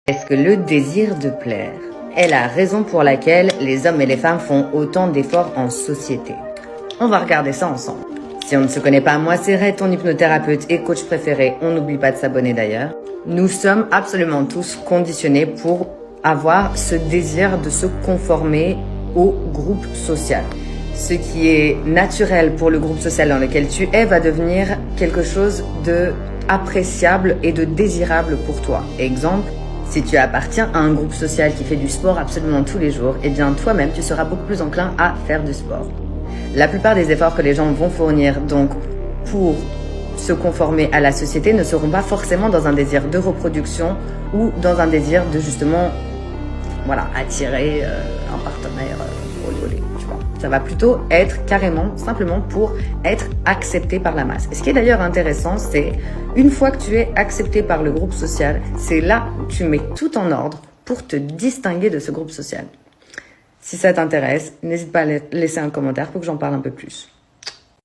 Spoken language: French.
Est-ce que le désir de plaire est la raison pour laquelle les hommes et les femmes font autant d'efforts en société? On va regarder ça ensemble. Si on ne se connaît pas, moi c'est Ray, ton hypnothérapeute et coach préféré. On n'oublie pas de s'abonner d'ailleurs. Nous sommes absolument tous conditionnés pour avoir ce désir de se conformer au groupe social. Ce qui est naturel pour le groupe social dans lequel tu es va devenir quelque chose de appréciable et de désirable pour toi. Exemple, si tu appartiens à un groupe social qui fait du sport absolument tous les jours, eh bien toi-même tu seras beaucoup plus enclin à faire du sport. La plupart des efforts que les gens vont fournir donc pour se conformer à la société ne seront pas forcément dans un désir de reproduction ou dans un désir de justement attirer un partenaire olé, tu vois. Ça va plutôt être carrément, simplement pour être accepté par la masse. Et ce qui est d'ailleurs intéressant, c'est une fois que tu es accepté par le groupe social, c'est là où tu mets tout en ordre pour te distinguer de ce groupe social. Si ça t'intéresse, n'hésite pas à laisser un commentaire pour que j'en parle un peu plus.